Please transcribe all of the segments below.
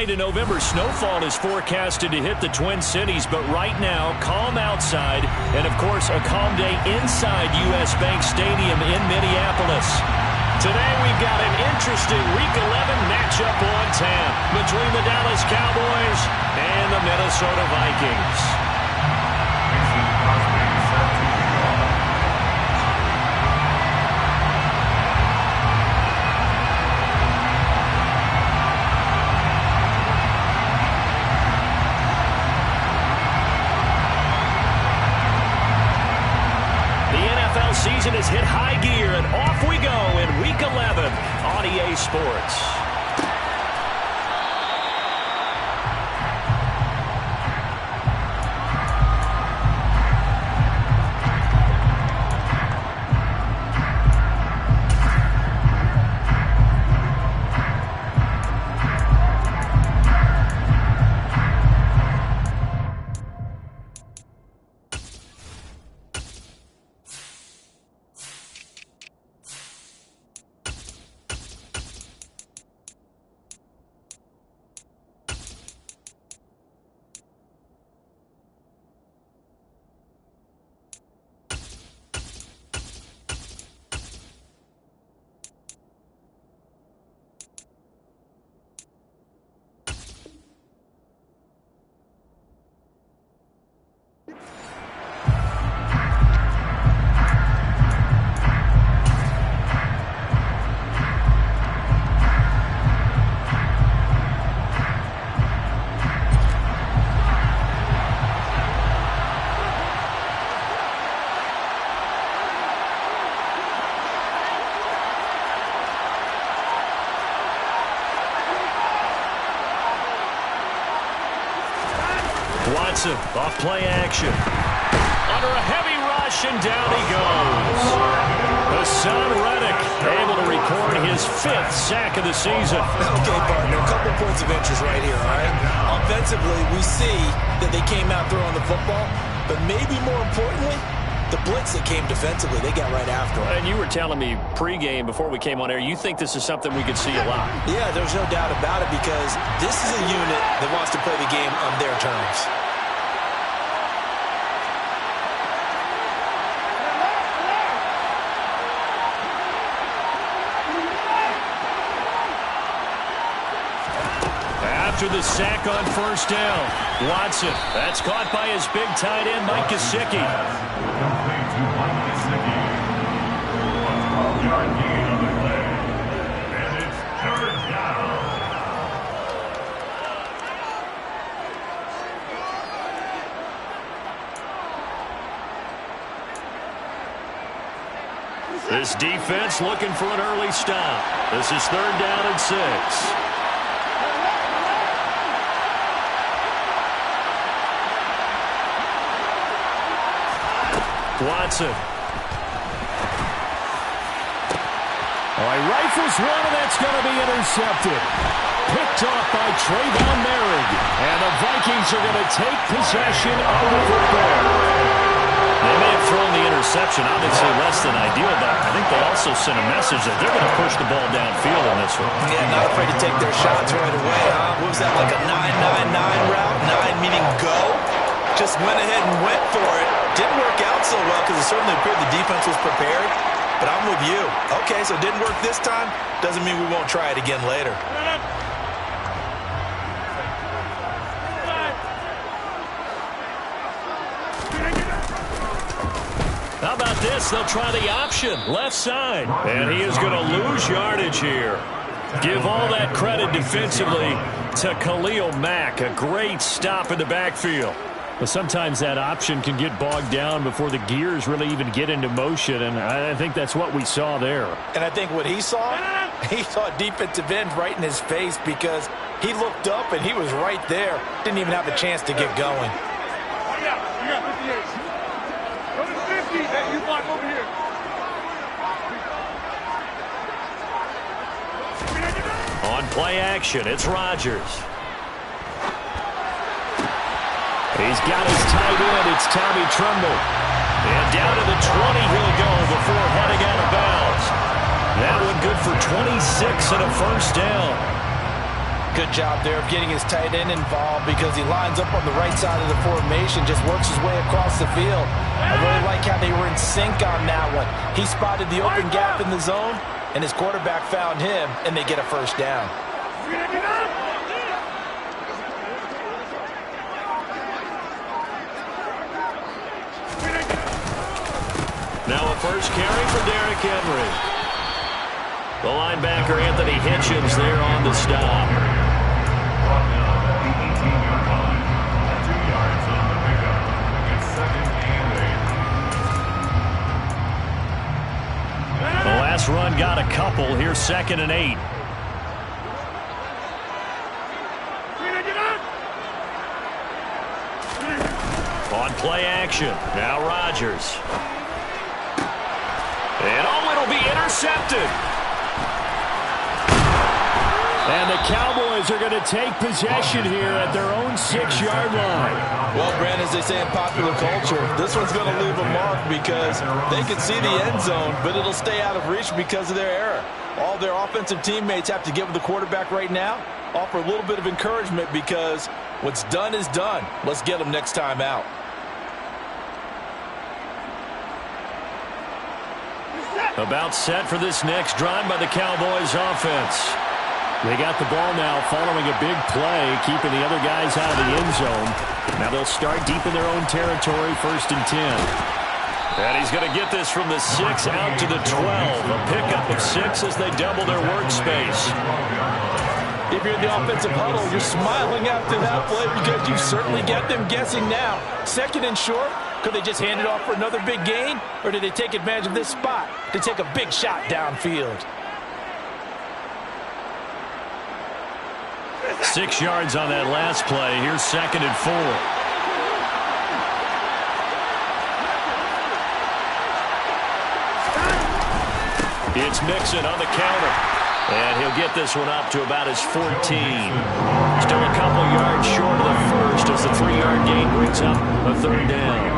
Tonight, a November snowfall is forecasted to hit the Twin Cities, but right now, calm outside, and of course, a calm day inside U.S. Bank Stadium in Minneapolis. Today, we've got an interesting Week 11 matchup on tap between the Dallas Cowboys and the Minnesota Vikings. Season has hit high gear, and off we go in Week 11 on EA Sports. Watson, off play action. Under a heavy rush, and down he goes. Hassan Reddick able to record his 5th sack of the season. Okay, partner, a couple points of interest right here, all right? Offensively, we see that they came out throwing the football, but maybe more importantly, the blitz that came defensively, they got right after him. And you were telling me pregame before we came on air, you think this is something we could see a lot. Yeah, there's no doubt about it because this is a unit that wants to play the game on their terms. After the sack on first down, Watson. That's caught by his big tight end, Mike Gesicki. Complete to Mike Gesicki. A 12-yard gain on the play. And it's 3rd down. This defense looking for an early stop. This is 3rd down and 6. Watson. He rifles one, and that's going to be intercepted. Picked off by Trayvon Merrick. And the Vikings are going to take possession of the football. They may have thrown the interception, obviously less than ideal, but I think they also sent a message that they're going to push the ball downfield in this one. Yeah, not afraid to take their shots right away, huh? What was that, like a 9-9-9 route? 9 meaning go? Just went ahead and went for it. Didn't work out so well because it certainly appeared the defense was prepared. But I'm with you. Okay, so it didn't work this time. Doesn't mean we won't try it again later. How about this? They'll try the option, left side. And he is going to lose yardage here. Give all that credit defensively to Khalil Mack. A great stop in the backfield. But sometimes that option can get bogged down before the gears really even get into motion, and I think that's what we saw there. And I think what he saw defensive end right in his face because he looked up and he was right there. Didn't even have a chance to get going. Go to 50. Hey, you block over here. On play action, it's Rodgers. He's got his tight end. It's Tommy Tremble. And down to the 20 he'll go before heading out of bounds. That one good for 26 and a first down. Good job there of getting his tight end involved because he lines up on the right side of the formation, just works his way across the field. I really like how they were in sync on that one. He spotted the open gap in the zone, and his quarterback found him, and they get a first down. Now a first carry for Derrick Henry. The linebacker, Anthony Hitchens, there on the stop. Brought down at the 18-yard line. 2 yards on the pickup. It's 2nd and 8. The last run got a couple. Here's 2nd and 8. On play action. Now Rodgers. And it'll be intercepted. And the Cowboys are going to take possession here at their own 6-yard line. Well, Brand, as they say in popular culture, this one's going to leave a mark because they can see the end zone, but it'll stay out of reach because of their error. All their offensive teammates have to give the quarterback right now, offer a little bit of encouragement because what's done is done. Let's get them next time out. About set for this next drive by the Cowboys offense. They got the ball now following a big play, keeping the other guys out of the end zone. Now they'll start deep in their own territory, 1st and 10. And he's going to get this from the 6 out to the 12. A pickup of 6 as they double their workspace. If you're in the offensive huddle, you're smiling after that play because you certainly get them guessing now. 2nd and short, could they just hand it off for another big gain? Or did they take advantage of this spot to take a big shot downfield? 6 yards on that last play. Here's 2nd and 4. It's Mixon on the counter. And he'll get this one up to about his 14. Still a couple yards short of the first as the 3-yard gain brings up a 3rd down.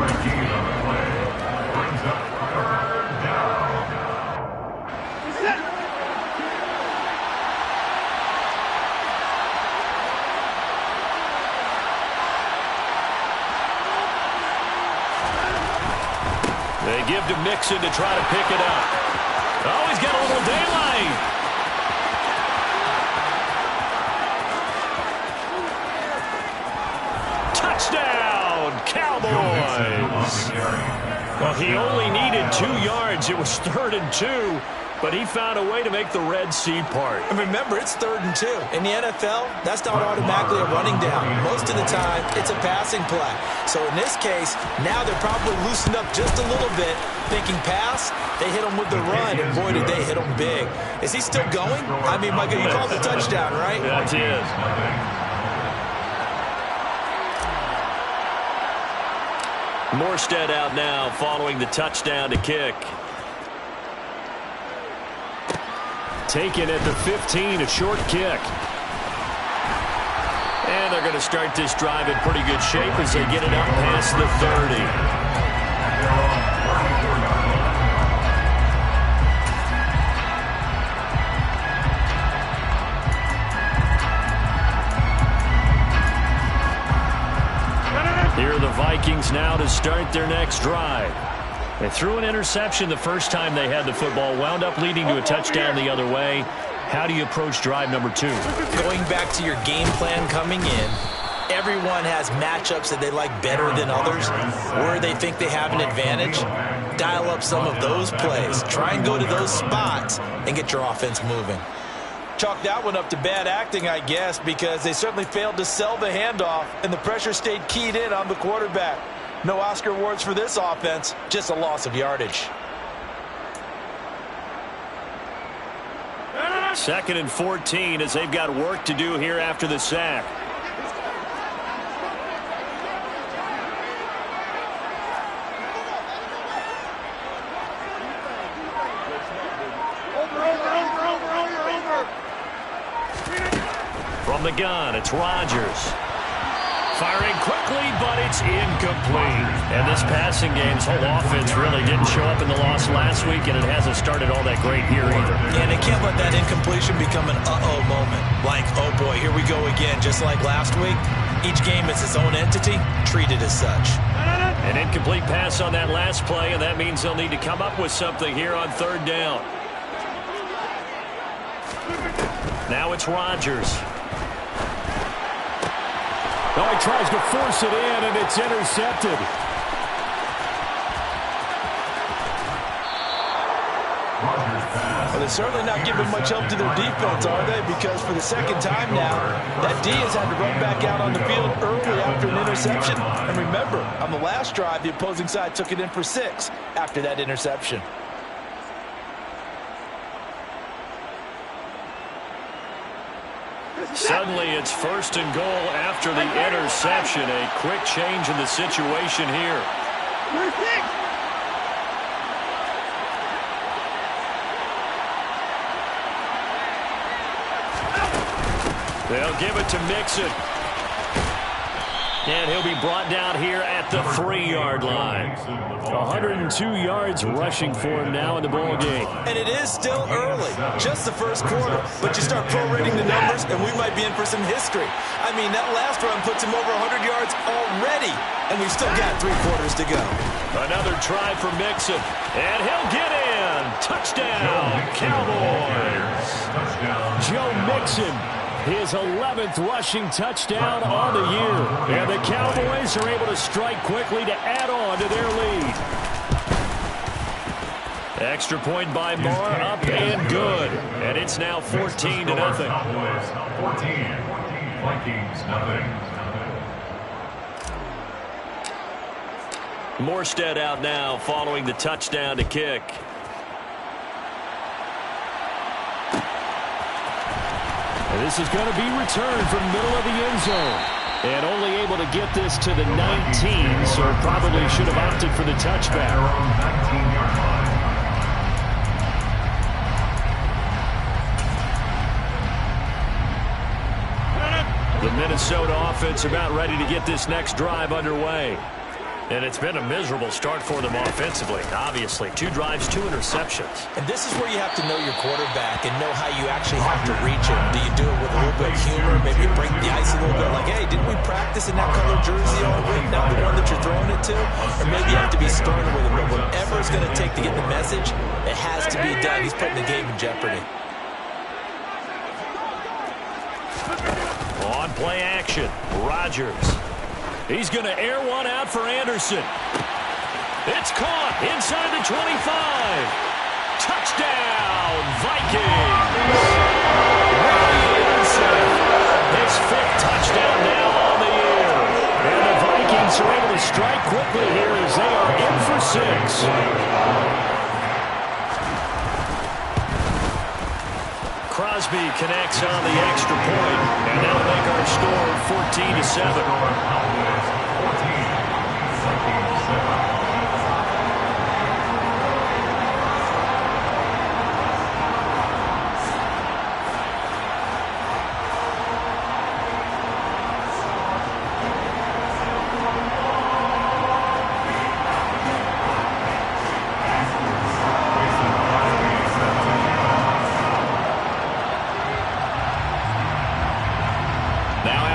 They give to Mixon to try to pick it up. Oh, he's got a little daylight. Touchdown, Cowboys. Well, he only needed 2 yards. It was 3rd and 2, but he found a way to make the Red Sea part. And remember, it's 3rd and 2. In the NFL, that's not automatically a running down. Most of the time, it's a passing play. So in this case, now they're probably loosened up just a little bit, thinking pass. They hit him with the run, and boy, did they hit him big. Is he still going? I mean, Michael, you called the touchdown, right? That's it. Morstead out now following the touchdown to kick. Taken at the 15, a short kick. And they're going to start this drive in pretty good shape as they get it up past the 30. Here are the Vikings now to start their next drive. They threw an interception the first time they had the football, wound up leading to a touchdown the other way. How do you approach drive number 2? Going back to your game plan coming in, everyone has matchups that they like better than others, where they think they have an advantage. Dial up some of those plays. Try and go to those spots and get your offense moving. Chalk that one up to bad acting, I guess, because they certainly failed to sell the handoff, and the pressure stayed keyed in on the quarterback. No Oscar awards for this offense, just a loss of yardage. 2nd and 14 as they've got work to do here after the sack. From the gun, it's Rodgers. Firing quick. quickly, but it's incomplete. And this passing game's whole offense really didn't show up in the loss last week, and it hasn't started all that great here either. And they can't let that incompletion become an uh-oh moment. Like, oh boy, here we go again. Just like last week, each game is its own entity, treated as such. An incomplete pass on that last play, and that means they'll need to come up with something here on third down. Now it's Rodgers. Oh, he tries to force it in, and it's intercepted. Well, they're certainly not giving much help to their defense, are they? Because for the second time now, that D has had to run back out on the field early after an interception. And remember, on the last drive, the opposing side took it in for 6 after that interception. Suddenly it's first and goal after the interception. A quick change in the situation here. They'll give it to Mixon. And he'll be brought down here at the 3-yard line. 102 yards rushing for him now in the ball game. And it is still early, just the first quarter. But you start prorating the numbers, and we might be in for some history. I mean, that last run puts him over 100 yards already, and we've still got 3 quarters to go. Another try for Mixon, and he'll get in. Touchdown, Cowboys. Joe Mixon, his 11th rushing touchdown on the year. And the Cowboys are able to strike quickly to add on to their lead. Extra point by Marr, up and good. And it's now 14-0. Cowboys 14, Vikings nothing. Morstead out now following the touchdown to kick. And this is going to be returned from middle of the end zone. And only able to get this to the 19, so probably should have opted for the touchback. 19-yard line. The Minnesota offense about ready to get this next drive underway. And it's been a miserable start for them offensively. Obviously, 2 drives, 2 interceptions. And this is where you have to know your quarterback and know how you actually have to reach him. Do you do it with a little bit of humor, maybe break the ice a little bit, like, hey, didn't we practice in that color jersey all week, not the one that you're throwing it to? Or maybe you have to be stern with him, but whatever it's going to take to get the message, it has to be done. He's putting the game in jeopardy. On play action, Rodgers. He's going to air one out for Anderson. It's caught inside the 25. Touchdown, Vikings. Anderson, his 5th touchdown now on the year. And the Vikings are able to strike quickly here as they are in for 6. Crosby connects on the extra point, and that'll make our score 14-7.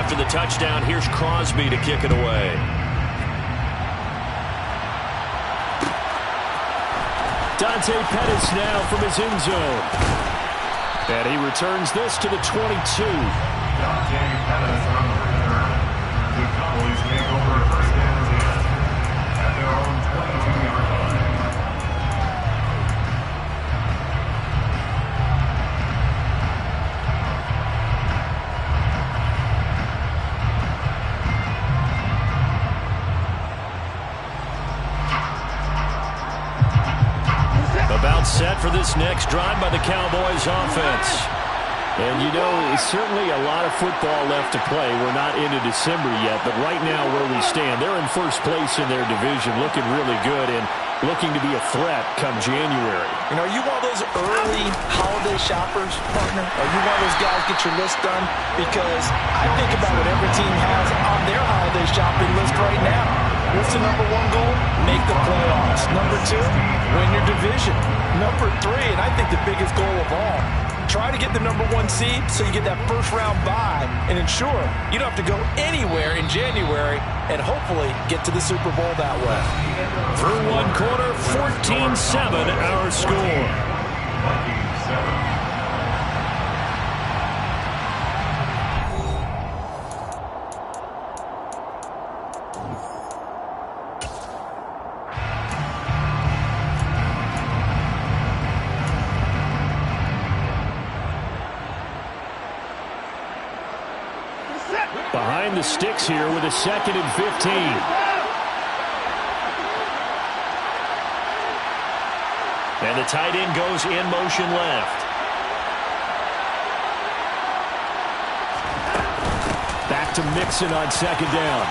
After the touchdown, here's Crosby to kick it away. Dante Pettis now from his end zone. And he returns this to the 22. Dante Pettis on the return. The Cowboys take over first and 10 at their own 22-yard line. About set for this next drive by the Cowboys offense. And, you know, it's certainly a lot of football left to play. We're not into December yet, but right now where we stand, they're in first place in their division, looking really good. And looking to be a threat come January. You know, are you one of those early holiday shoppers, partner? Are you one of those guys get your list done? Because I think about what every team has on their holiday shopping list right now. What's the number one goal? Make the playoffs. Number two, win your division. Number three, and I think the biggest goal of all, try to get the number one seed so you get that first round bye and ensure you don't have to go anywhere in January and hopefully get to the Super Bowl that way. Through one quarter, 14-7 our score. Vikings 7. Behind the sticks here with a 2nd and 15. And the tight end goes in motion left. Back to Mixon on 2nd down.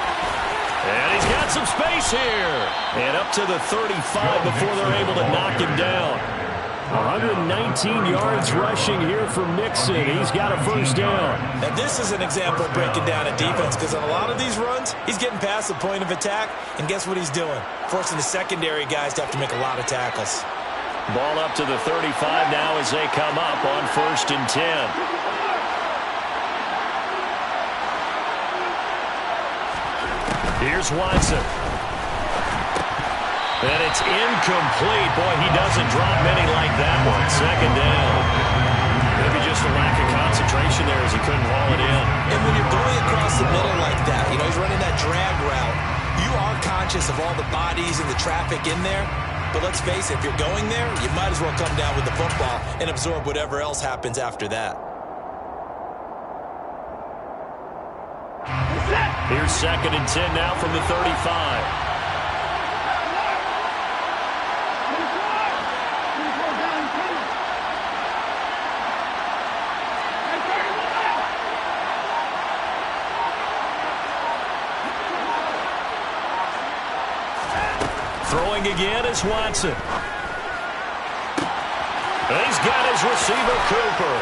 And he's got some space here. And up to the 35 before they're able to knock him down. 119 yards rushing here for Mixon. He's got a first down. And this is an example of breaking down a defense, because on a lot of these runs, he's getting past the point of attack, and guess what he's doing? Forcing the secondary guys to have to make a lot of tackles. Ball up to the 35 now as they come up on 1st and 10. Here's Watson. And it's incomplete. Boy, he doesn't drop many like that one. 2nd down. Maybe just a lack of concentration there as he couldn't haul it in. And when you're going across the middle like that, you know, he's running that drag route, you are conscious of all the bodies and the traffic in there. But let's face it, if you're going there, you might as well come down with the football and absorb whatever else happens after that. Here's 2nd and 10 now from the 35. Throwing again is Watson. And he's got his receiver, Cooper.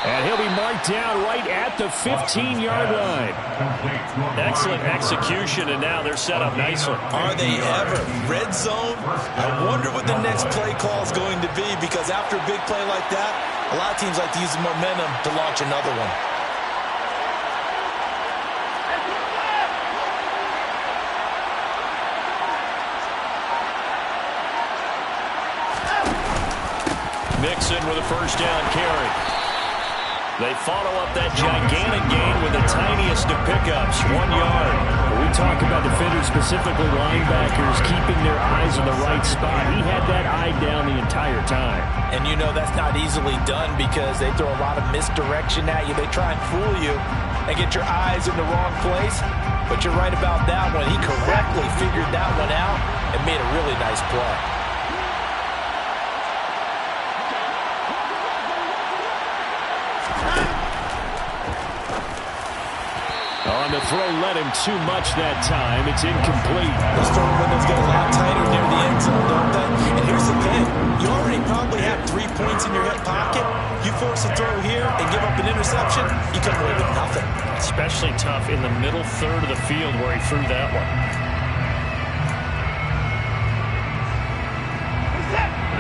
And he'll be marked down right at the 15-yard line. Excellent execution, and now they're set up nicely. Are they ever? Red zone? I wonder what the next play call is going to be, because after a big play like that, a lot of teams like to use the momentum to launch another one. Mixon with a first down carry. They follow up that gigantic gain with the tiniest of pickups, 1 yard. We talk about defenders, specifically linebackers, keeping their eyes in the right spot. He had that eye down the entire time. And you know that's not easily done, because they throw a lot of misdirection at you. They try and fool you and get your eyes in the wrong place. But you're right about that one. He correctly figured that one out and made a really nice play. On the throw, led him too much that time. It's incomplete. Those throwing windows get a lot tighter near the end zone, don't they? And here's the thing. You already probably have 3 points in your hip pocket. You force a throw here and give up an interception, you come away with nothing. Especially tough in the middle third of the field where he threw that one.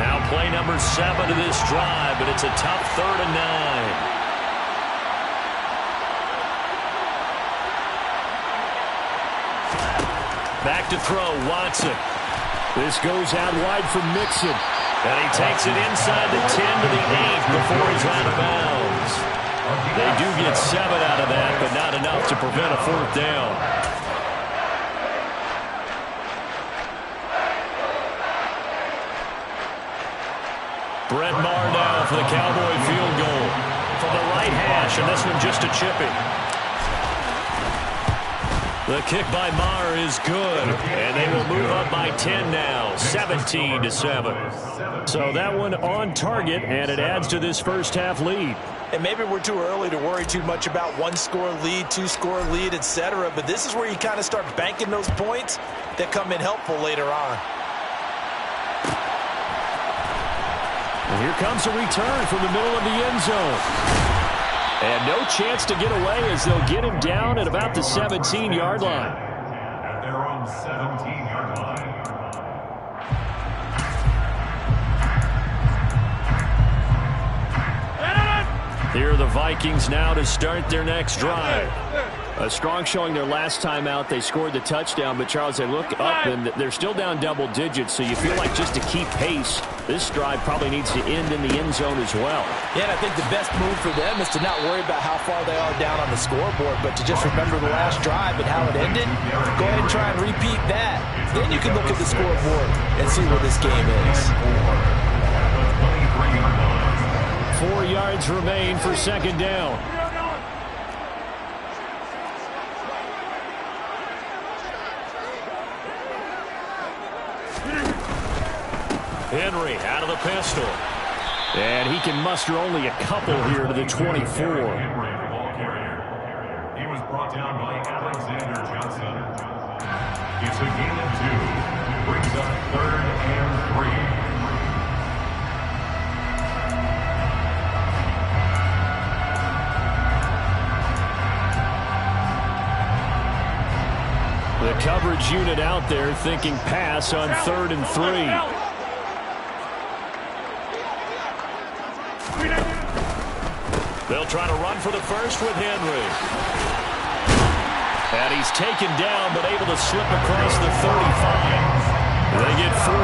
Now play number 7 to this drive, but it's a tough 3rd and 9. Back to throw, Watson. This goes out wide for Mixon. And he takes it inside the 10 to the 8 before he's out of bounds. They do get 7 out of that, but not enough to prevent a 4th down. Brett Maher now for the Cowboy field goal from the right hash, and this one just a chippy. The kick by Maher is good, and they will move up by 10 now, 17-7. So that one on target, and it adds to this first half lead. And maybe we're too early to worry too much about 1-score lead, 2-score lead, etc. But this is where you kind of start banking those points that come in helpful later on. Here comes a return from the middle of the end zone. And no chance to get away as they'll get him down at about the 17-yard line. At their own 17-yard line. Here are the Vikings now to start their next drive. A strong showing their last time out. They scored the touchdown, but Charles, they look up and they're still down double digits, so you feel like just to keep pace, this drive probably needs to end in the end zone as well. Yeah, and I think the best move for them is to not worry about how far they are down on the scoreboard, but to just remember the last drive and how it ended. Go ahead and try and repeat that. Then you can look at the scoreboard and see where this game is. 4 yards remain for second down. Henry out of the pistol. And he can muster only a couple here to the 24. He was brought down by Alexander Johnson. It's a gain of 2. Brings up 3rd and 3. The coverage unit out there thinking pass on 3rd and 3. They'll try to run for the first with Henry. And he's taken down, but able to slip across the 35. They get 14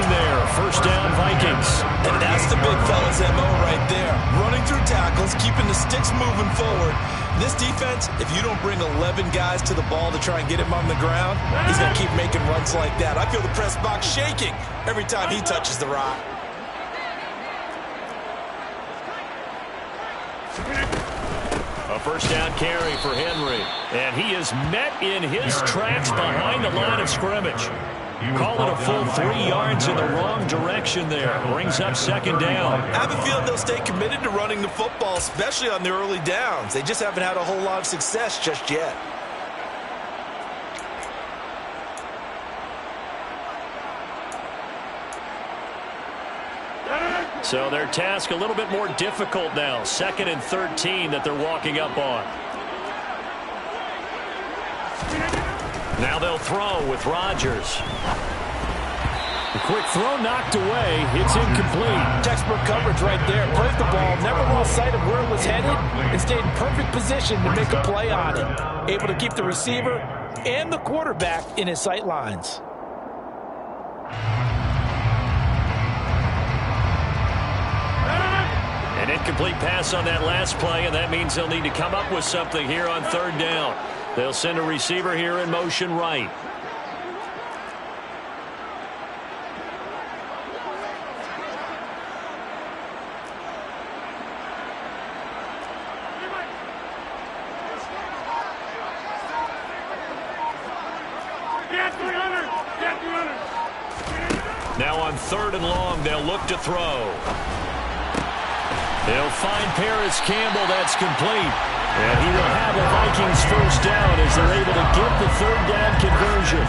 there. First down, Vikings. And that's the big fella's MO right there. Running through tackles, keeping the sticks moving forward. This defense, if you don't bring 11 guys to the ball to try and get him on the ground, he's going to keep making runs like that. I feel the press box shaking every time he touches the rock. A first down carry for Henry. And he is met in his tracks behind the line of scrimmage. Call it a full 3 yards in the wrong direction there. Brings up second down. I have a feeling they'll stay committed to running the football, especially on the early downs. They just haven't had a whole lot of success just yet. So their task a little bit more difficult now. 2nd and 13 that they're walking up on. Now they'll throw with Rodgers. The quick throw knocked away. It's incomplete. Textbook coverage right there. Played the ball, never lost sight of where it was headed, and stayed in perfect position to make a play on it. Able to keep the receiver and the quarterback in his sight lines. An incomplete pass on that last play, and that means they'll need to come up with something here on 3rd down. They'll send a receiver here in motion right. Now on 3rd and long, they'll look to throw. They'll find Paris Campbell. That's complete. And he will have a Vikings first down as they're able to get the 3rd down conversion.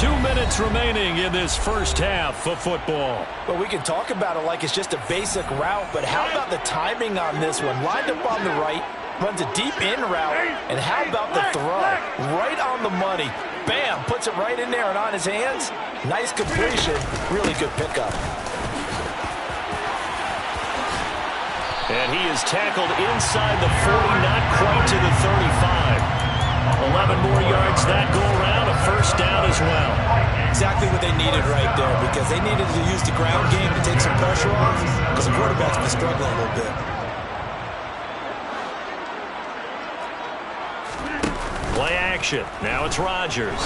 2 minutes remaining in this first half of football. Well, we can talk about it like it's just a basic route, but how about the timing on this one? Lined up on the right, runs a deep in route, and how about the throw? Right on the money. Bam, puts it right in there and on his hands. Nice completion, really good pickup. And he is tackled inside the 40, not quite to the 35. 11 more yards that go around, a first down as well. Exactly what they needed right there, because they needed to use the ground game to take some pressure off, because the quarterback's been struggling a little bit. Play action. Now it's Rodgers.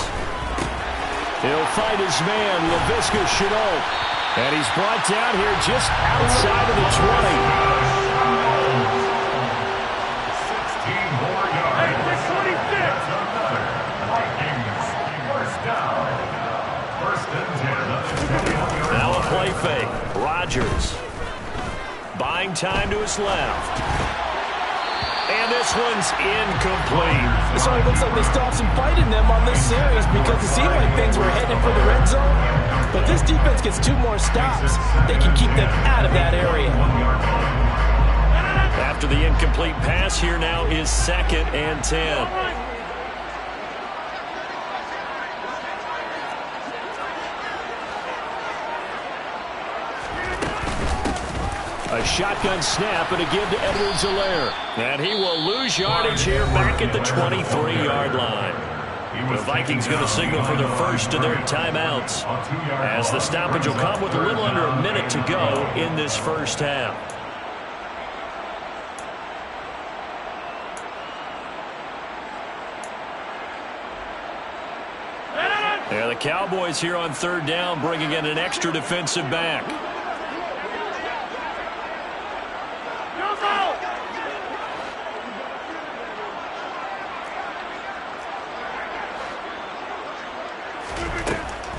He'll fight his man, Laviska Shenault. And he's brought down here just outside of the 20. 16 more yards. 26. Vikings. First down. 1st and 10. Now a play fake. Rodgers. Buying time to his left. And this one's incomplete. So it looks like they still have some fight in them on this series because it seemed like things were headed for the red zone. If this defense gets 2 more stops, they can keep them out of that area. After the incomplete pass, here now is 2nd and 10. A shotgun snap and a give to Edwards-Helaire. And he will lose yardage here back at the 23-yard line. The Vikings going to signal for their first of their timeouts, as the stoppage will come with a little under a minute to go in this first half. Yeah, the Cowboys here on 3rd down, bringing in an extra defensive back.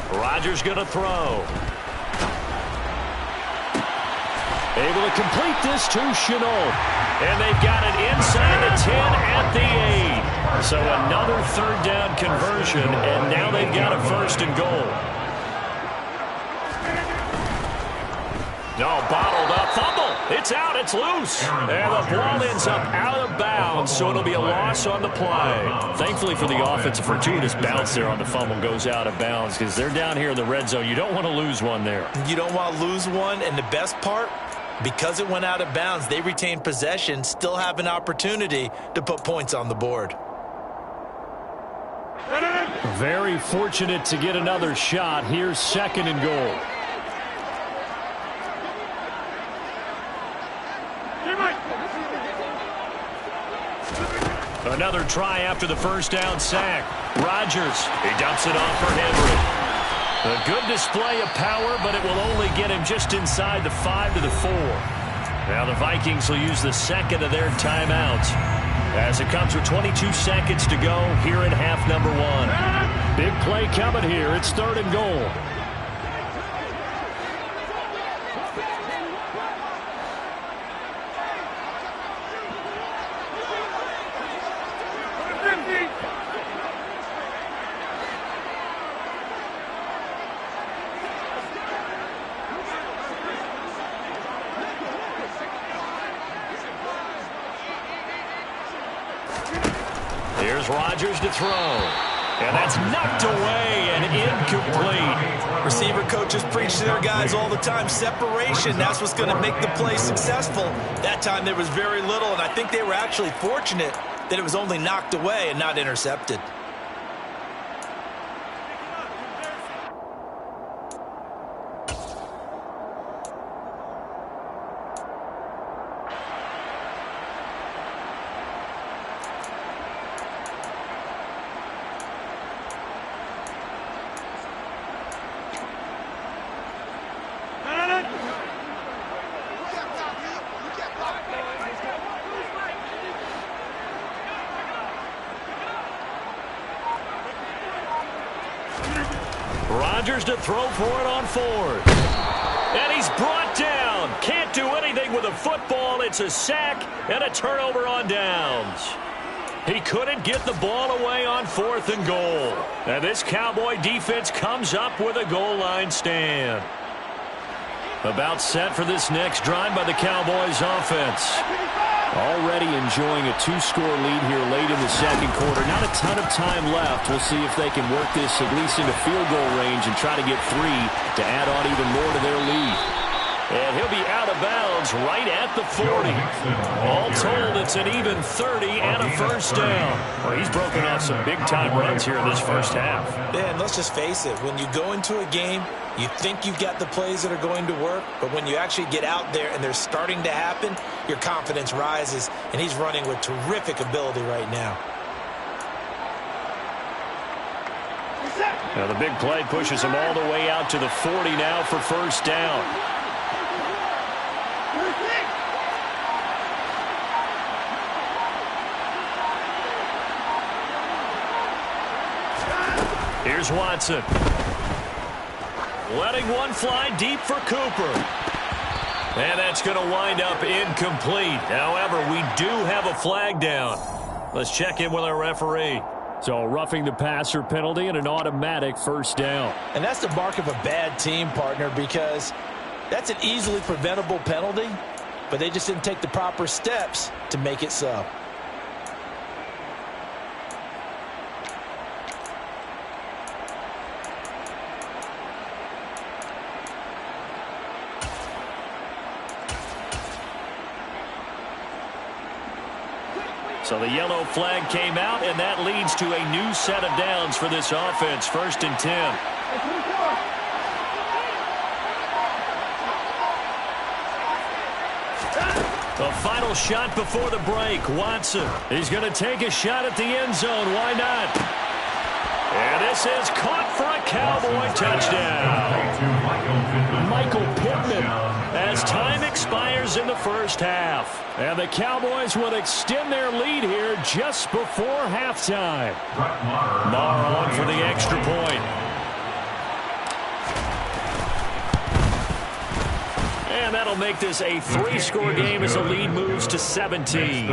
Rodgers going to throw. Able to complete this to Shenault. And they've got it inside the 10 at the 8. So another 3rd down conversion, and now they've got a 1st and goal. No, bottled up. Fumble. It's out. It's loose. And the ball ends up out of bounds, so it'll be a loss on the play. Thankfully for the offense, a fortuitous bounce there on the fumble goes out of bounds because they're down here in the red zone. You don't want to lose one there. You don't want to lose one, and the best part, because it went out of bounds, they retain possession, still have an opportunity to put points on the board. Very fortunate to get another shot. Here's 2nd and goal. Another try after the 1st down sack. Rodgers, he dumps it off for Henry. A good display of power, but it will only get him just inside the 5 to the 4. Now the Vikings will use the 2nd of their timeouts, as it comes with 22 seconds to go here in half number 1. Big play coming here. It's 3rd and goal. Here's Rodgers to throw. And that's knocked away and incomplete. Receiver coaches preach to their guys all the time. Separation, that's what's going to make the play successful. That time there was very little, and I think they were actually fortunate that it was only knocked away and not intercepted. Rodgers to throw for it on 4th. And he's brought down. Can't do anything with a football. It's a sack and a turnover on downs. He couldn't get the ball away on 4th and goal. And this Cowboy defense comes up with a goal line stand. About set for this next drive by the Cowboys offense. Already enjoying a 2-score lead here late in the 2nd quarter. Not a ton of time left. We'll see if they can work this at least into field goal range and try to get 3 to add on even more to their lead. And he'll be out of bounds right at the 40. All told, it's an even 30 and a 1st down. Well, he's broken off some big-time runs here in this first half. Yeah, and let's just face it. When you go into a game, you think you've got the plays that are going to work, but when you actually get out there and they're starting to happen, your confidence rises, and he's running with terrific ability right now. Now the big play pushes him all the way out to the 40 now for 1st down. Here's Watson. Letting one fly deep for Cooper. And that's going to wind up incomplete. However, we do have a flag down. Let's check in with our referee. So roughing the passer penalty and an automatic first down. And that's the mark of a bad team, partner, because that's an easily preventable penalty, but they just didn't take the proper steps to make it so. So the yellow flag came out, and that leads to a new set of downs for this offense. 1st and 10. The final shot before the break. Watson, he's going to take a shot at the end zone. Why not? And this is caught for a Cowboy touchdown. Michael Pittman, as time expires in the first half. And the Cowboys will extend their lead here just before halftime. Maher on for the extra point. And that'll make this a 3-score game as the lead moves to 17.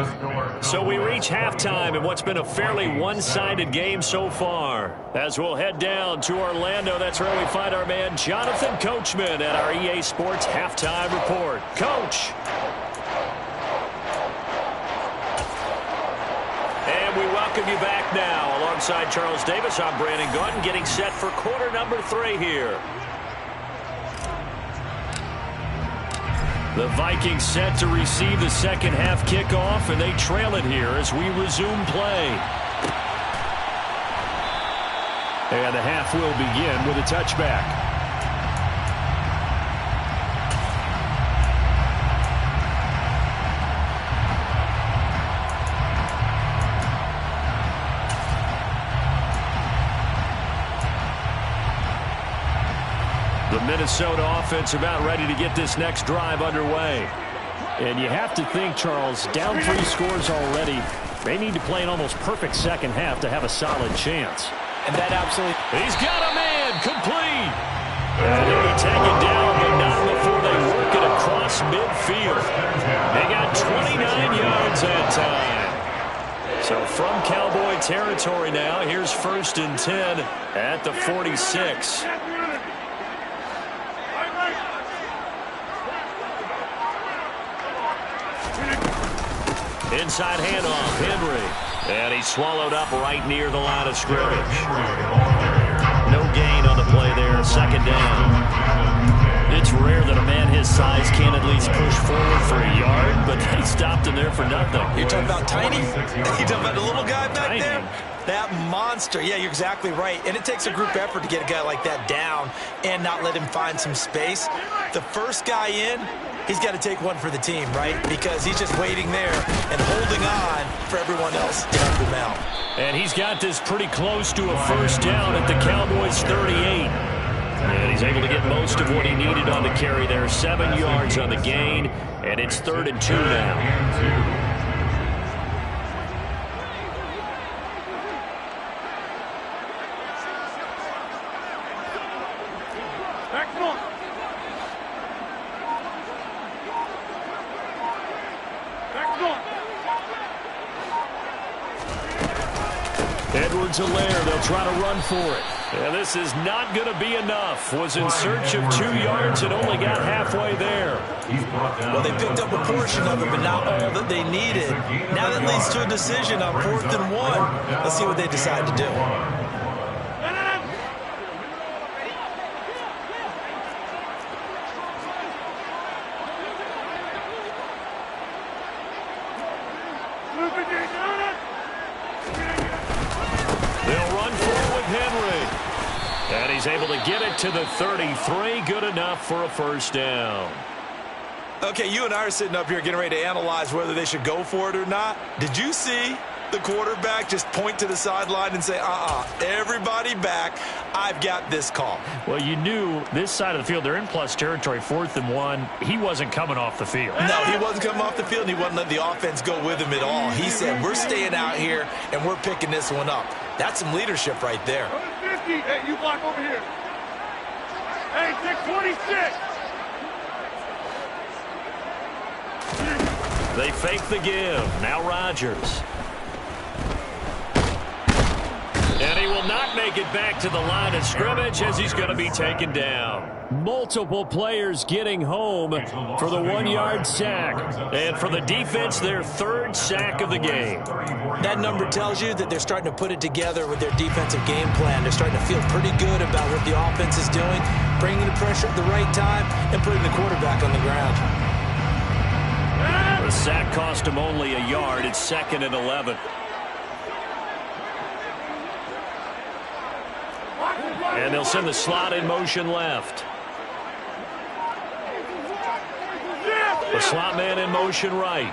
So we reach halftime in what's been a fairly one-sided game so far. As we'll head down to Orlando, that's where we find our man Jonathan Coachman at our EA Sports Halftime Report. Coach. And we welcome you back now. Alongside Charles Davis, I'm Brandon Gaudin, getting set for quarter number 3 here. The Vikings set to receive the second half kickoff, and they trail it here as we resume play. And the half will begin with a touchback. The Minnesota offense about ready to get this next drive underway. And you have to think, Charles, down 3 scores already. They need to play an almost perfect second half to have a solid chance. And that absolutely... He's got a man complete. And they take it down, but not before they work it across midfield. They got 29 yards that time. So from Cowboy territory now, here's 1st and 10 at the 46. Inside handoff, Henry. And he's swallowed up right near the line of scrimmage. No gain on the play there. 2nd down. It's rare that a man his size can at least push forward for a yard, but they stopped him there for nothing. You're talking about Tiny? You're talking about the little guy back there? That monster. Yeah, you're exactly right. And it takes a group effort to get a guy like that down and not let him find some space. The first guy in, he's got to take one for the team, right? Because he's just waiting there and holding on for everyone else to help him out. And he's got this pretty close to a first down at the Cowboys' 38. And he's able to get most of what he needed on the carry there. 7 yards on the gain, and it's 3rd and 2 now. Edwards-Helaire, they'll try to run for it. And this is not going to be enough. Was in search of 2 yards and only got halfway there. Well, they picked up a portion of it, but not all that they needed. Now that leads to a decision on 4th and 1. Let's see what they decide to do. He's able to get it to the 33. Good enough for a first down. Okay, you and I are sitting up here getting ready to analyze whether they should go for it or not. Did you see the quarterback just point to the sideline and say, everybody back, I've got this call? Well, you knew this side of the field, they're in plus territory, 4th and 1. He wasn't coming off the field. No, he wasn't coming off the field, and he wasn't letting the offense go with him at all. He said, we're staying out here, and we're picking this one up. That's some leadership right there. Hey, you block over here. Hey, 626. They fake the give. Now Rodgers. he will not make it back to the line of scrimmage as he's going to be taken down. Multiple players getting home for the 1-yard sack. And for the defense, their third sack of the game. That number tells you that they're starting to put it together with their defensive game plan. They're starting to feel pretty good about what the offense is doing, bringing the pressure at the right time, and putting the quarterback on the ground. The sack cost him only a yard. It's 2nd and 11. And they'll send the slot in motion left. The slot man in motion right.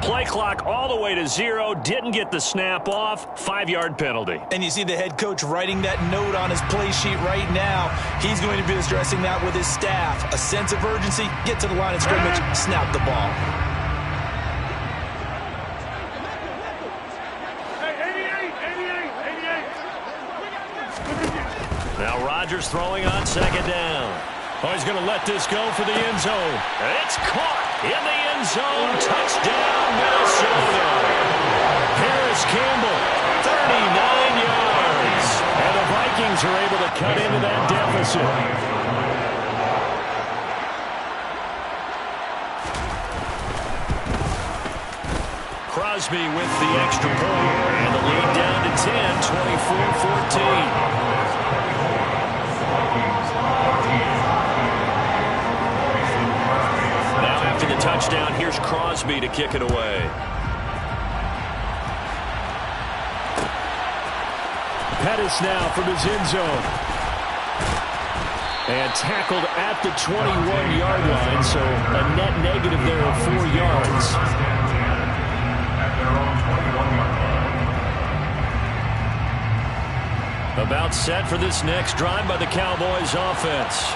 Play clock all the way to 0. Didn't get the snap off. 5-yard penalty. And you see the head coach writing that note on his play sheet right now. He's going to be addressing that with his staff. A sense of urgency. Get to the line of scrimmage. Snap the ball. Now Rodgers throwing on 2nd down. Oh, he's going to let this go for the end zone. It's caught in the end zone. Touchdown, Minnesota. Harris Campbell, 39 yards. and the Vikings are able to cut into that deficit. Crosby with the extra point, and the lead down to 10, 24-14. Now after the touchdown, here's Crosby to kick it away. Pettis now from his end zone. And tackled at the 21-yard line, so a net negative there of 4 yards. About set for this next drive by the Cowboys offense.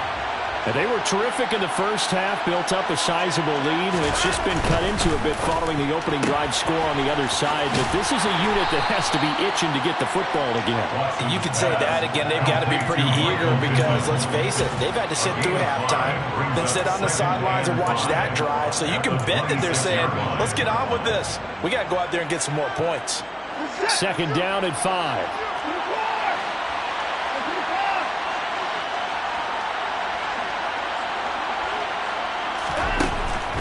And they were terrific in the first half, built up a sizable lead, and it's just been cut into a bit following the opening drive score on the other side. But this is a unit that has to be itching to get the football again. You could say that again. They've got to be pretty eager because, let's face it, they've had to sit through halftime, then sit on the sidelines and watch that drive. So you can bet that they're saying, let's get on with this. We got to go out there and get some more points. 2nd down and 5.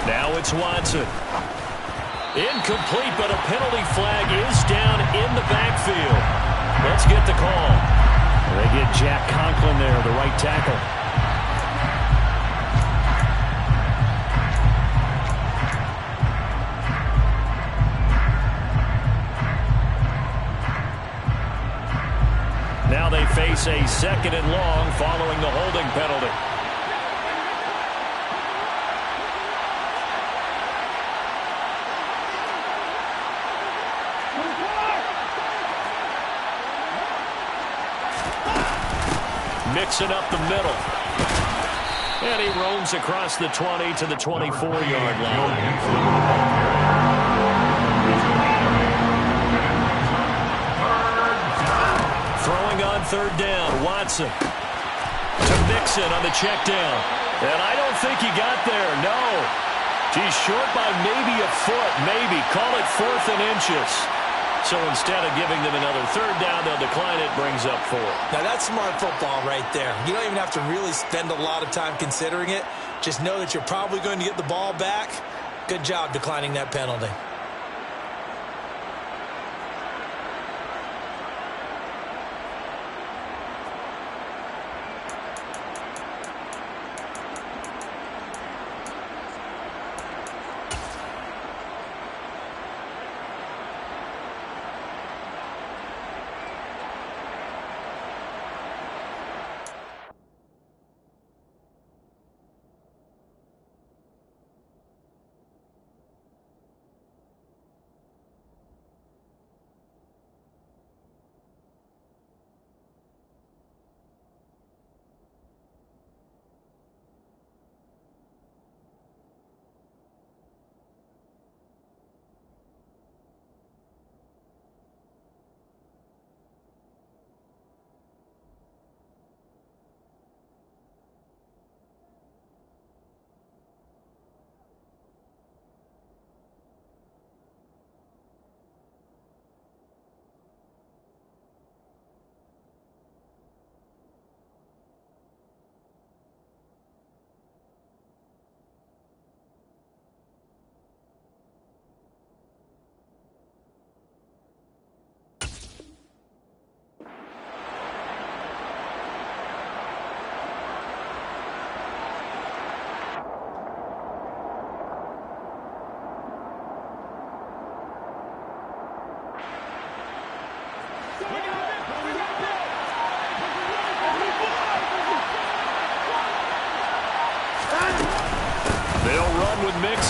Now it's Watson. Incomplete, but a penalty flag is down in the backfield. Let's get the call. They get Jack Conklin there, the right tackle. Now they face a 2nd and long following the holding penalty. Mixing up the middle. And he roams across the 20 to the 24-yard line. Throwing on 3rd down, Watson to Mixon on the check down. And I don't think he got there, no. He's short by maybe a foot, maybe. Call it 4th and inches. So instead of giving them another 3rd down, they'll decline it, brings up 4. Now, that's smart football right there. You don't even have to really spend a lot of time considering it. Just know that you're probably going to get the ball back. Good job declining that penalty.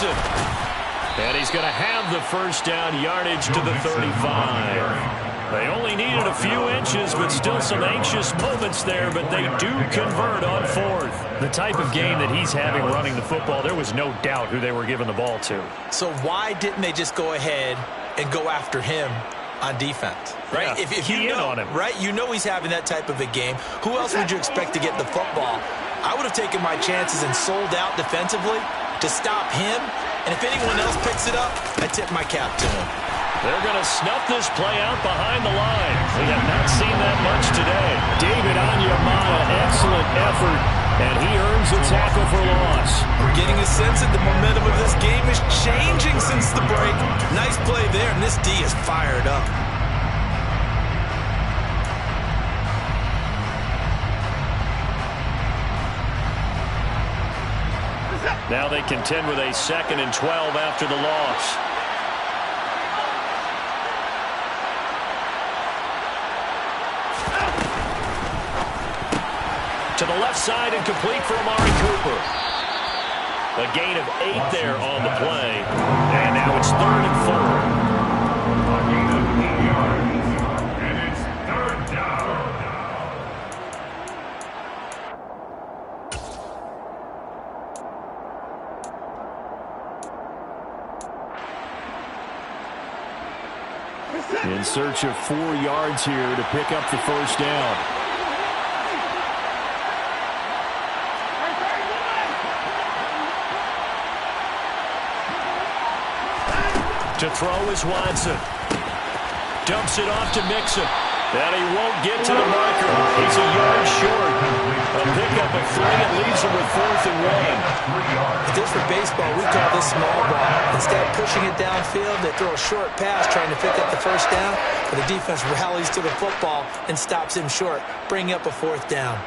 Mixon. And he's going to have the first down, yardage to the 35. They only needed a few inches, but still some anxious moments there, but they do convert on fourth. The type of game that he's having running the football, there was no doubt who they were giving the ball to. So why didn't they just go ahead and go after him on defense? Right? Yeah, if you know, on him. Right? You know he's having that type of a game. Who else would you expect to get the football? I would have taken my chances and sold out defensively to stop him. And if anyone else picks it up, I tip my cap to him. They're going to snuff this play out behind the line. We have not seen that much today. David Onyemata, excellent effort, and he earns a tackle for loss. We're getting a sense that the momentum of this game is changing since the break. Nice play there, and this D is fired up. Now they contend with a 2nd and 12 after the loss. To the left side and complete for Amari Cooper. A gain of 8 there on the play. And now it's 3rd and 4. A gain of 8 yards. And it's 3rd down. In search of 4 yards here to pick up the first down. To throw is Watson. Dumps it off to Mixon. And he won't get to the marker. He's a yard short. A pickup of 3 and leaves him with 4th and 1. If this were baseball, we call this small ball. Instead of pushing it downfield, they throw a short pass trying to pick up the first down, but the defense rallies to the football and stops him short, bringing up a 4th down.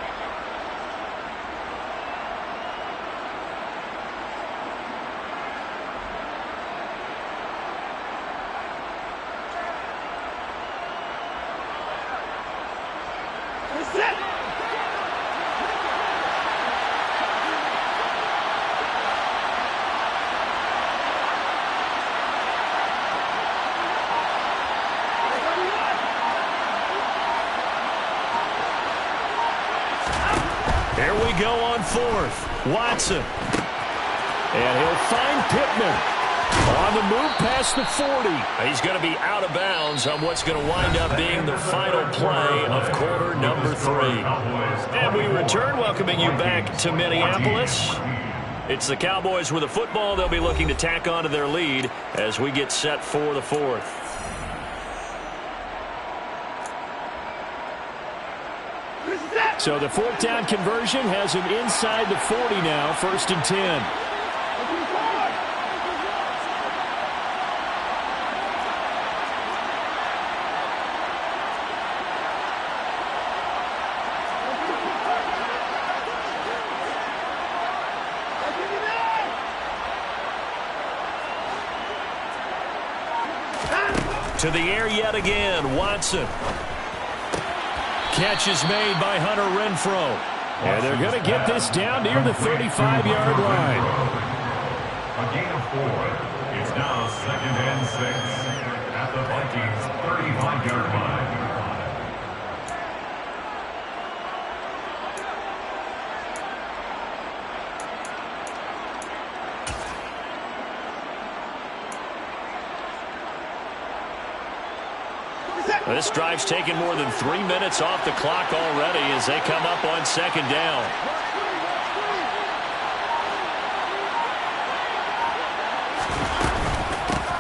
Here we go on 4th. Watson. And he'll find Pittman. On the move past the 40. He's going to be out of bounds on what's going to wind up being the final play of quarter number 3. And we return, welcoming you back to Minneapolis. It's the Cowboys with a football. They'll be looking to tack onto their lead as we get set for the 4th. So the 4th down conversion has him inside the 40 now, 1st and 10. To the air yet again, Watson. Catch is made by Hunter Renfrow. And they're going to get this down near the 35-yard line. A gain of 4. It's now 2nd and 6 at the Vikings 35-yard line. This drive's taken more than 3 minutes off the clock already as they come up on 2nd down.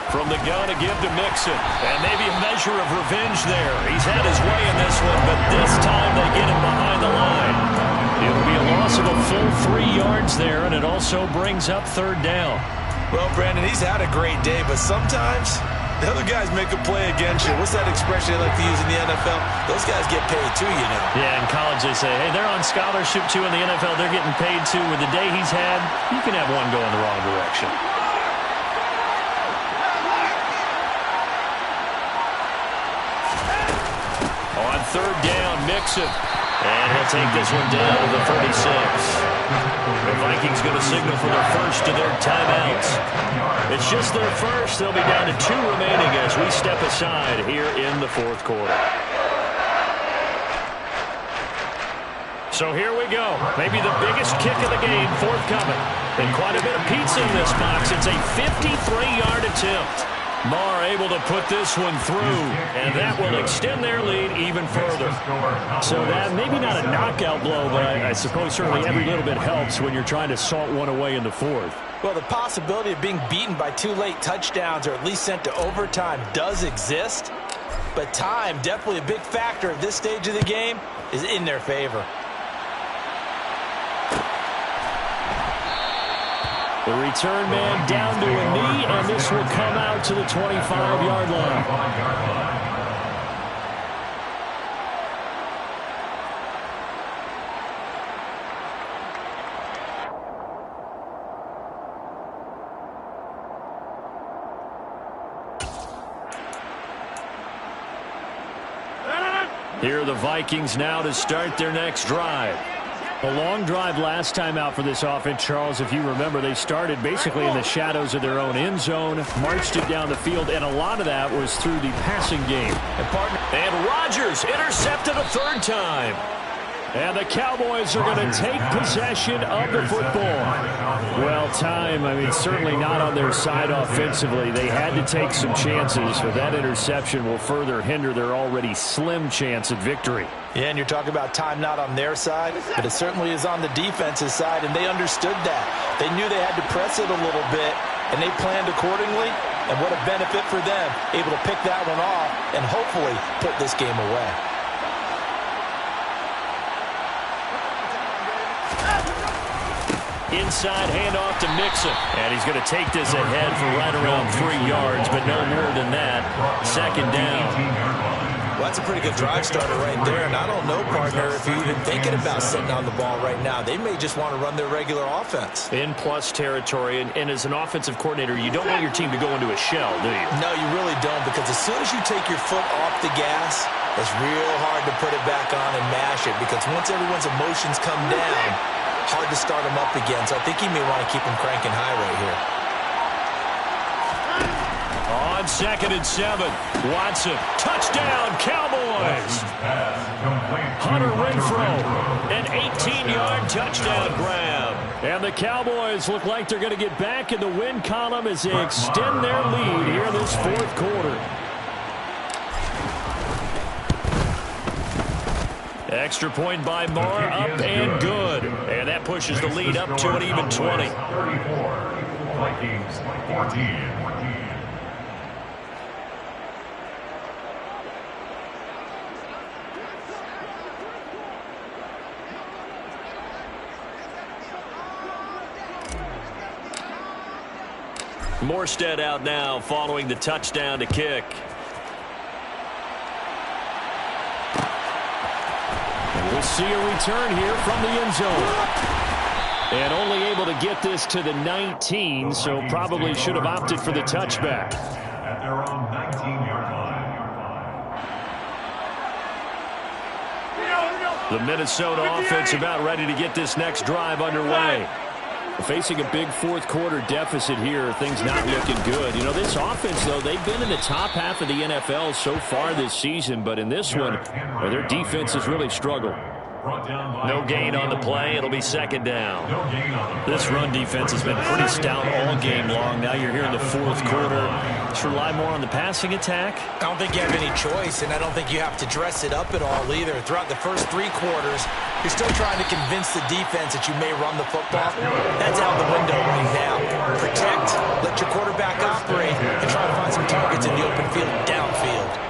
From the gun to give to Mixon. And maybe a measure of revenge there. He's had his way in this one, but this time they get him behind the line. It'll be a loss of a full 3 yards there, and it also brings up 3rd down. Well, Brandon, he's had a great day, but sometimes the other guys make a play against you. What's that expression they like to use in the NFL? Those guys get paid too, you know. Yeah, in college they say, hey, they're on scholarship too. In the NFL, they're getting paid too. With the day he's had, you can have one go in the wrong direction. On 3rd down, Mixon. And he'll take this one down to the 36. The Vikings going to signal for their first of their timeouts. It's just their first. They'll be down to 2 remaining as we step aside here in the fourth quarter. So here we go. Maybe the biggest kick of the game forthcoming. And quite a bit of pizza in this box. It's a 53-yard attempt. Marr able to put this one through, and that will extend their lead even further. So that maybe not a knockout blow, but I suppose certainly every little bit helps when you're trying to salt one away in the fourth. Well, the possibility of being beaten by 2 late touchdowns or at least sent to overtime does exist, but time, definitely a big factor at this stage of the game, is in their favor. The return man down to a knee, and this will come out to the 25-yard line. Here are the Vikings now to start their next drive. A long drive last time out for this offense, Charles. If you remember, they started basically in the shadows of their own end zone, marched it down the field, and a lot of that was through the passing game. And Rodgers intercepted a 3rd time. And the Cowboys are going to take possession of the football. Well, time, I mean, certainly not on their side offensively. They had to take some chances, but that interception will further hinder their already slim chance at victory. Yeah, and you're talking about time not on their side, but it certainly is on the defense's side, and they understood that. They knew they had to press it a little bit, and they planned accordingly, and what a benefit for them, able to pick that one off and hopefully put this game away. Inside handoff to Mixon. And he's going to take this ahead for right around 3 yards, but no more than that. 2nd down. Well, that's a pretty good drive starter right there, and I don't know, partner, if you're even thinking about sitting on the ball right now. They may just want to run their regular offense. In plus territory, and as an offensive coordinator, you don't want your team to go into a shell, do you? No, you really don't, because as soon as you take your foot off the gas, it's real hard to put it back on and mash it, because once everyone's emotions come down, hard to start them up again. So I think he may want to keep them cranking high right here. On 2nd and 7, Watson, touchdown, Cowboys! Hunter Renfrow, an 18-yard touchdown grab. And the Cowboys look like they're going to get back in the win column as they extend their lead here in this fourth quarter. Extra point by Marr, up and good. And that pushes the lead up to an even 20. 34, Vikings 14. Morstead out now following the touchdown to kick. We'll see a return here from the end zone. And only able to get this to the 19, so probably should have opted for the touchback. At their own 19-yard line. The Minnesota offense about ready to get this next drive underway. Facing a big fourth quarter deficit here, things not looking good. You know, this offense, though, they've been in the top half of the NFL so far this season, but in this one, their defense has really struggled. No gain on the play. It'll be 2nd down. This run defense has been pretty stout all game long. Now you're here in the fourth quarter. Just rely more on the passing attack. I don't think you have any choice, and I don't think you have to dress it up at all either. Throughout the first 3 quarters, you're still trying to convince the defense that you may run the football. That's out the window right now. Protect, let your quarterback operate, and try to find some targets in the open field downfield.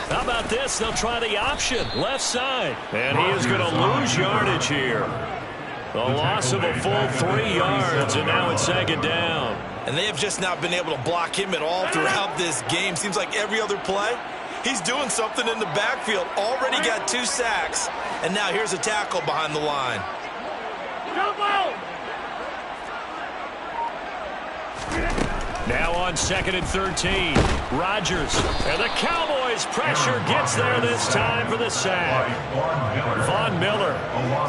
How about this? They'll try the option, left side. And he is going to lose yardage here. A loss of a full 3 yards, and now it's 2nd down. And they have just not been able to block him at all throughout this game. Seems like every other play, he's doing something in the backfield. Already got 2 sacks, and now here's a tackle behind the line. Now on 2nd and 13, Rodgers. And the Cowboys pressure gets there this time for the sack. Von Miller,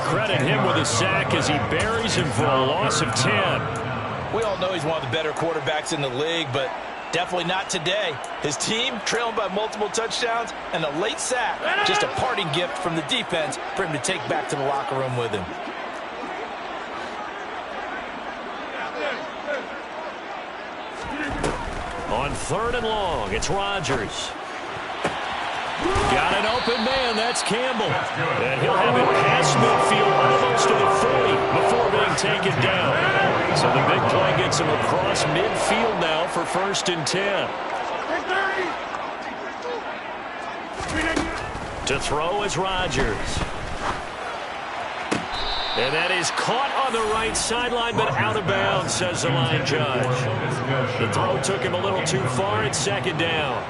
credit him with a sack as he buries him for a loss of 10. We all know he's one of the better quarterbacks in the league, but definitely not today. His team trailing by multiple touchdowns and a late sack. Just a parting gift from the defense for him to take back to the locker room with him. On 3rd and long, it's Rodgers. Got an open man, that's Campbell. And he'll have it past midfield almost to the 40 before being taken down. So the big play gets him across midfield now for 1st and 10. To throw is Rodgers. And that is caught on the right sideline, but out of bounds, says the line judge. The throw took him a little too far. It's 2nd down.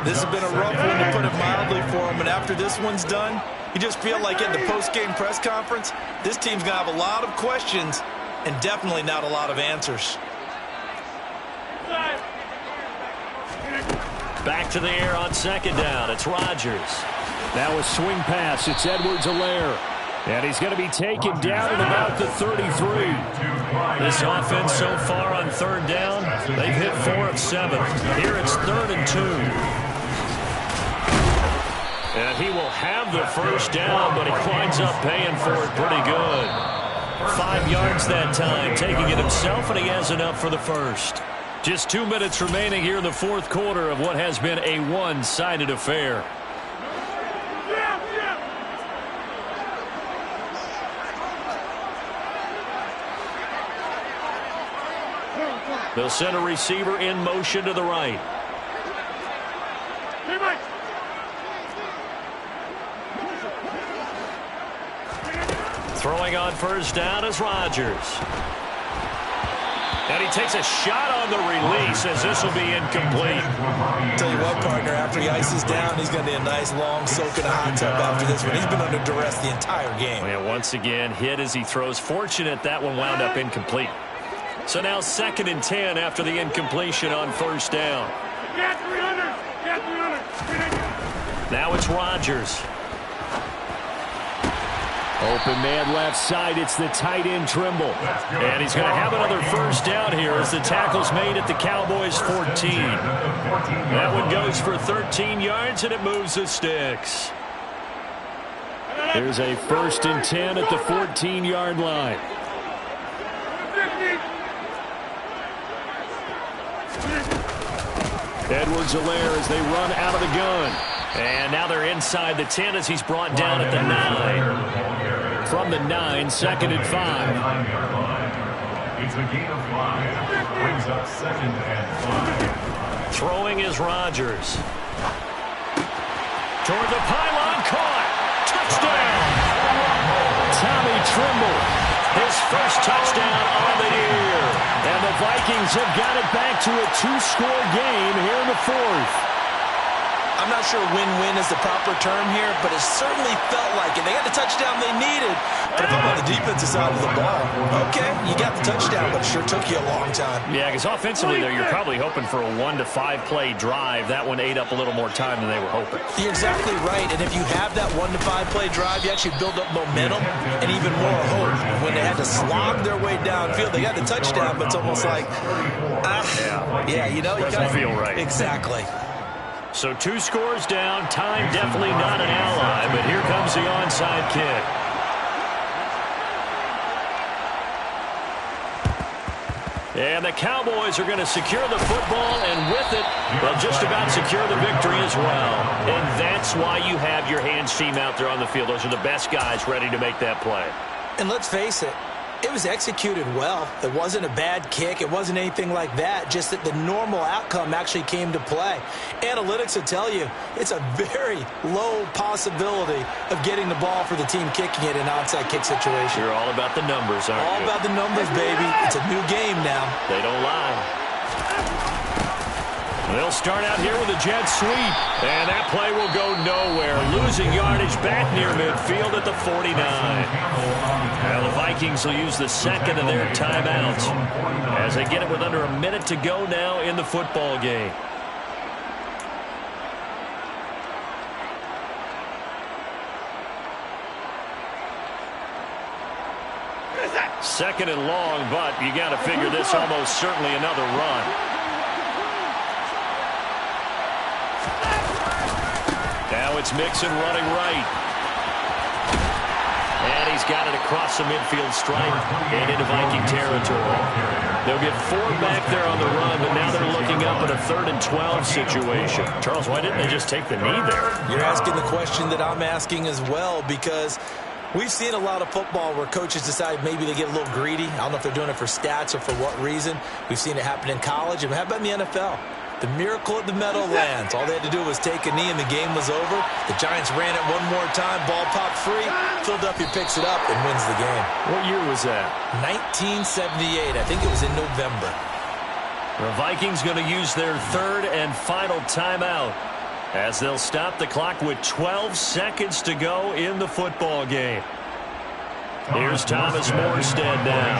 This has been a rough one, to put it mildly, for him. And after this one's done, you just feel like at the post-game press conference, this team's going to have a lot of questions and definitely not a lot of answers. Back to the air on 2nd down. It's Rodgers. Now a swing pass. It's Edwards-Helaire. And he's going to be taken down at about the 33. This offense so far on 3rd down, they've hit 4 of 7. Here it's 3rd and 2. And he will have the 1st down, but he winds up paying for it pretty good. 5 yards that time, taking it himself, and he has enough for the 1st. Just 2 minutes remaining here in the 4th quarter of what has been a one-sided affair. They'll send a receiver in motion to the right. Throwing on 1st down is Rodgers. And he takes a shot on the release as this will be incomplete. Tell you what, partner, after he ices down, he's going to need a nice long soak in a hot tub after this one. He's been under duress the entire game. And once again, hit as he throws. Fortunate that one wound up incomplete. So now 2nd and 10 after the incompletion on 1st down. Now it's Rodgers. Open man left side. It's the tight end Trimble. And he's going to have another 1st down here as the tackle's made at the Cowboys 14. That one goes for 13 yards, and it moves the sticks. Here's a 1st and 10 at the 14-yard line. Edwards-Helaire as they run out of the gun. And now they're inside the 10 as he's brought down at the 9. From the 9, 2nd and 5. It's a gain of 5. Brings up 2nd and 5. Throwing is Rodgers. Toward the pylon, caught. Touchdown. Tommy Trimble, his 1st touchdown on the year. And the Vikings have got it back to a 2-score game here in the 4th. I'm not sure win-win is the proper term here, but it certainly felt like it. They got the touchdown they needed, but if I'm on the defensive side of the ball, okay, you got the touchdown, but it sure took you a long time. Yeah, because offensively, though, you're probably hoping for a 1 to 5 play drive. That one ate up a little more time than they were hoping. You're exactly right, and if you have that 1 to 5 play drive, you actually build up momentum and even more hope. When they had to slog their way downfield, they got the touchdown, but it's almost like, yeah, you know, you doesn't feel right. Exactly. So 2 scores down. Time definitely not an ally, but here comes the onside kick. And the Cowboys are going to secure the football, and with it, they'll just about secure the victory as well. And that's why you have your hands team out there on the field. Those are the best guys ready to make that play. And let's face it, it was executed well. It wasn't a bad kick. It wasn't anything like that. Just that the normal outcome actually came to play. Analytics will tell you it's a very low possibility of getting the ball for the team kicking it in an onside kick situation. You're all about the numbers, aren't you? All about the numbers, baby. It's a new game now. They don't lie. They'll start out here with a jet sweep. And that play will go nowhere. Losing yardage back near midfield at the 49. Now the Vikings will use the second of their timeouts as they get it with under a minute to go now in the football game. Second and long, but you got to figure this almost certainly another run. Now it's Mixon running right. And he's got it across the midfield stripe and into Viking territory. They'll get 4 back there on the run, but now they're looking up at a 3rd and 12 situation. Charles, why didn't they just take the knee there? You're asking the question that I'm asking as well, because we've seen a lot of football where coaches decide maybe they get a little greedy. I don't know if they're doing it for stats or for what reason. We've seen it happen in college, and how about in the NFL? The miracle at the Meadowlands. All they had to do was take a knee, and the game was over. The Giants ran it one more time. Ball popped free. Philadelphia picks it up and wins the game. What year was that? 1978. I think it was in November. The Vikings going to use their 3rd and final timeout as they'll stop the clock with 12 seconds to go in the football game. Here's Thomas Morstead now,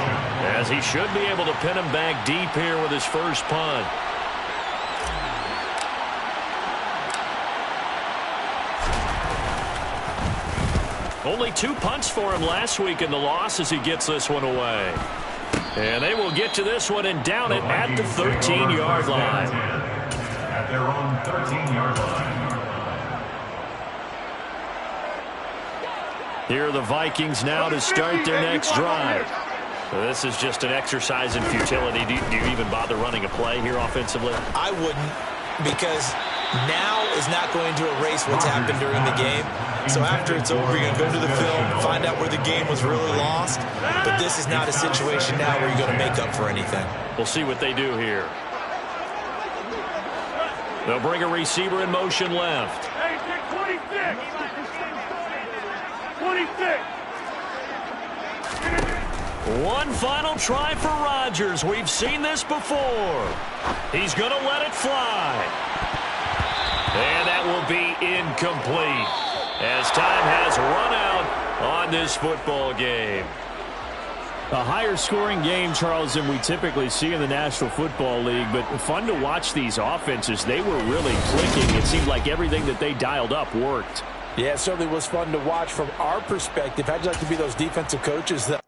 as he should be able to pin him back deep here with his first punt. Only 2 punts for him last week in the loss as he gets this one away. And they will get to this one and down it at the 13-yard line. At their own 13-yard line. Here are the Vikings now to start their next drive. So this is just an exercise in futility. Do you even bother running a play here offensively? I wouldn't, because now is not going to erase what's happened during the game. So after it's over, you're going to go to the film, find out where the game was really lost. But this is not a situation now where you're going to make up for anything. We'll see what they do here. They'll bring a receiver in motion left. Hey, 26! 26! One final try for Rodgers. We've seen this before. He's going to let it fly. And that will be incomplete as time has run out on this football game. A higher scoring game, Charles, than we typically see in the National Football League, but fun to watch these offenses. They were really clicking. It seemed like everything that they dialed up worked. Yeah, it certainly was fun to watch from our perspective. How'd you like to be those defensive coaches that